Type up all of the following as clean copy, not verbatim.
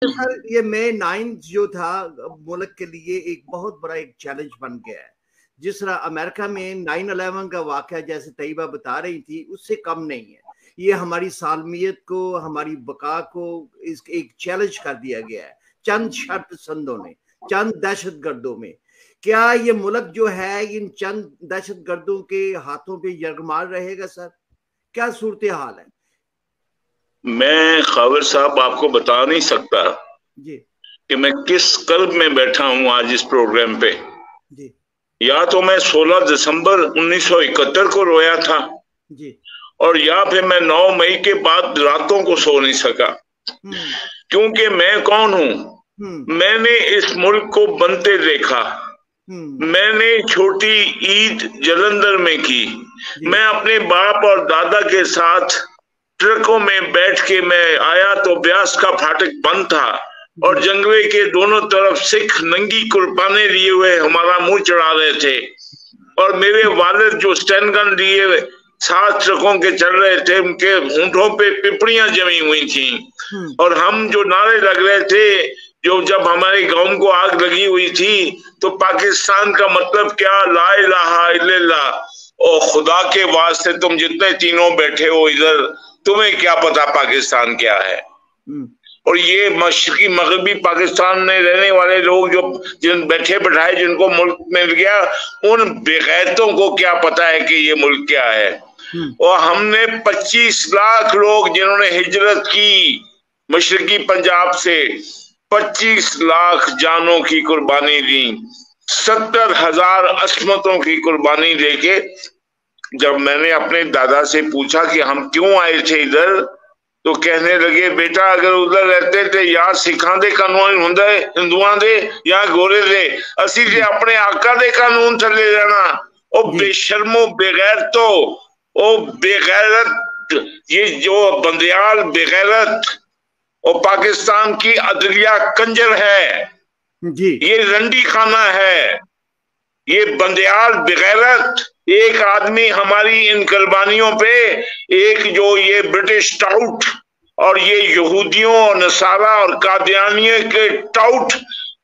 Sir ये मई 9 जो था मुल्क के लिए एक बहुत बड़ा एक चैलेंज बन गया है। जिस तरह अमेरिका में 9/11 का वाक़या जैसे तैयबा बता रही थी उससे कम नहीं है। ये हमारी सालमियत को, हमारी बका को इस एक चैलेंज कर दिया गया है चंद शर्त संदों ने, चंद दहशतगर्दों में। क्या ये मुल्क जो है इन चंद दहशतगर्दों के हाथों पे यरगमाल रहेगा सर? क्या सूरत हाल है? मैं खावर साहब आपको बता नहीं सकता जी कि मैं किस कर्ब में बैठा हूं आज इस प्रोग्राम पे। जी या तो मैं 16 दिसंबर 1971 को रोया था जी और या फिर मैं 9 मई के बाद रातों को सो नहीं सका। क्योंकि मैं कौन हूं? मैंने इस मुल्क को बनते देखा। मैंने छोटी ईद जलंधर में की। मैं अपने बाप और दादा के साथ ट्रकों में बैठ के मैं आया तो ब्यास का फाटक बंद था और जंगले के दोनों तरफ सिख नंगी कुर्बानी लिए हुए हमारा मुंह चढ़ा रहे थे और मेरे वालिद जो स्टैंड गन लिए 7 ट्रकों के चल रहे थे उनके होंठों पे पिपड़ियां जमी हुई थी और हम जो नारे लग रहे थे, जो जब हमारे गांव को आग लगी हुई थी तो पाकिस्तान का मतलब क्या, ला इलाहा इल्लल्लाह। और खुदा के वास्ते तुम जितने तीनों बैठे हो इधर, तुम्हें क्या पता पाकिस्तान क्या है? और ये मशरकी मगरबी पाकिस्तान में रहने वाले लोग जो जिन बैठे बैठाए जिनको मुल्क मिल गया, उन बेगैरतों को क्या पता है कि ये मुल्क क्या है? और हमने 25 लाख लोग जिन्होंने हिजरत की मशरकी पंजाब से, 25 लाख जानों की कुर्बानी दी, 70,000 अस्मतों की कुर्बानी देके जब मैंने अपने दादा से पूछा कि हम क्यों आए थे इधर, तो कहने लगे बेटा अगर उधर रहते थे यार सिखा दे कानून होंगे, हिंदुआ दे या गोरे दे, असी जे अपने आका दे कानून थले रहना। ओ बेशर्मो बेगैर तो ओ बेगैरत, ये जो बंदियाल बेगैरत और पाकिस्तान की अदलिया कंजर है जी, ये रंडी खाना है, ये बंदियाल बेगैरत। एक आदमी हमारी इन कुर्बानियों पे, एक जो ये ब्रिटिश टाउट और ये यहूदियों और नसारा और कादियानियों के टाउट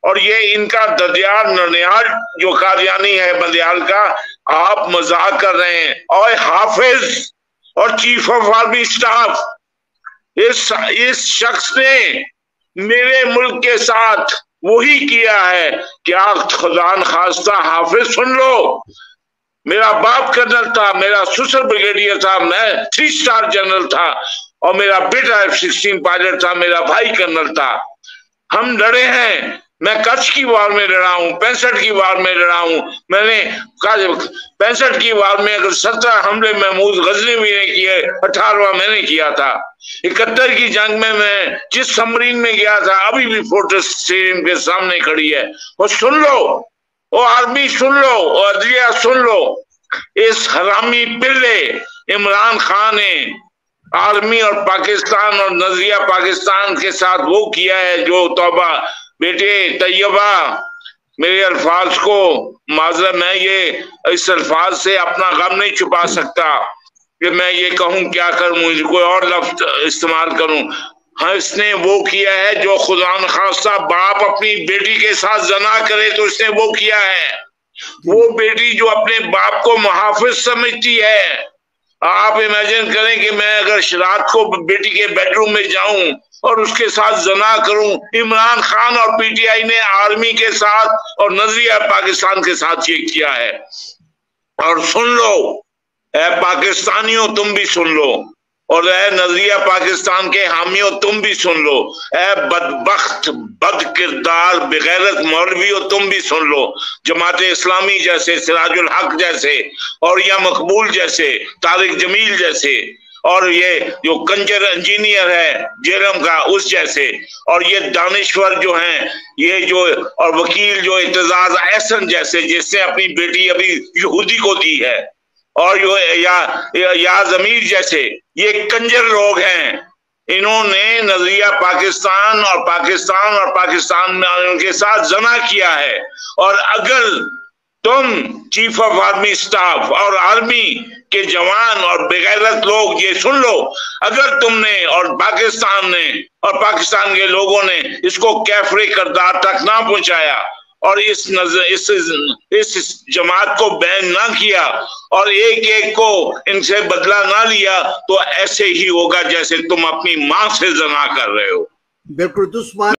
और ये इनका ददियाल ननिहाल जो कादियानी है बंदियाल का, आप मजाक कर रहे हैं। और हाफिज और चीफ ऑफ आर्मी स्टाफ, इस शख्स ने मेरे मुल्क के साथ वही किया है। क्या खुदा न खास्ता हाफिज सुन लो, मेरा बाप कर्नल था, मेरा ससुर ब्रिगेडियर था, मैं 3 स्टार जनरल था और मेरा बेटा F-16 पायलट था, मेरा भाई कर्नल था। हम लड़े हैं, मैं कच्छ की वार में लड़ा हूं, 65 की वार में लड़ा हूं। मैंने 65 की वार में अगर 17 हमले महमूद गजनी भी ने किए, 18वां मैंने किया था। 71 की जंग में मैं जिस सबमरीन में गया था अभी भी फोर्ट्रेस स्टेडियम के सामने खड़ी है। और सुन लो, ओ आर्मी सुन लो, और अदलिया सुन लो, इस हरामी पिल्ले इमरान खान ने आर्मी और पाकिस्तान और नजरिया पाकिस्तान के साथ वो किया है जो तौबा। बेटे तैयबा, मेरे अल्फाज को माजरत, मैं ये इस अल्फाज से अपना गम नहीं छुपा सकता कि मैं ये कहूं क्या करूं, मुझे कोई और लफ्ज इस्तेमाल करूं। हाँ, इसने वो किया है जो खुदा न खास्ता बाप अपनी बेटी के साथ जना करे तो इसने वो किया है। वो बेटी जो अपने बाप को मुहाफिज समझती है, आप इमेजिन करें कि मैं अगर रात को बेटी के बेडरूम में जाऊं और उसके साथ जना करूं। इमरान खान और पीटीआई ने आर्मी के साथ और नजरिया पाकिस्तान के साथ ये किया है। और सुन लो ऐ पाकिस्तानियों, तुम भी सुन लो, और ऐ नजरिया पाकिस्तान के हामियों तुम भी सुन लो, ऐ बदबख्त बद किरदार बेगैरत मौलवियों तुम भी सुन लो। जमाते इस्लामी जैसे, सिराजुल हक जैसे, और या मकबूल जैसे, तारिक जमील जैसे, और ये जो कंजर इंजीनियर है जेरम का उस जैसे, और ये दानिश्वर जो हैं, ये जो और वकील जो इत्तेजाज एहसन जैसे, जिसने अपनी बेटी अभी यहूदी को दी है, और जो या जमीर जैसे, ये कंजर लोग हैं। इन्होंने नजरिया पाकिस्तान और पाकिस्तान में उनके साथ जना किया है। और अगर तुम चीफ ऑफ आर्मी स्टाफ और आर्मी के जवान और बेगैरत लोग ये सुन लो, अगर तुमने और पाकिस्तान ने और पाकिस्तान के लोगों ने इसको कैफरे किरदार तक ना पहुंचाया और इस जमात को बैन ना किया और एक एक को इनसे बदला ना लिया, तो ऐसे ही होगा जैसे तुम अपनी मां से जना कर रहे हो। बिल्कुल दुश्मन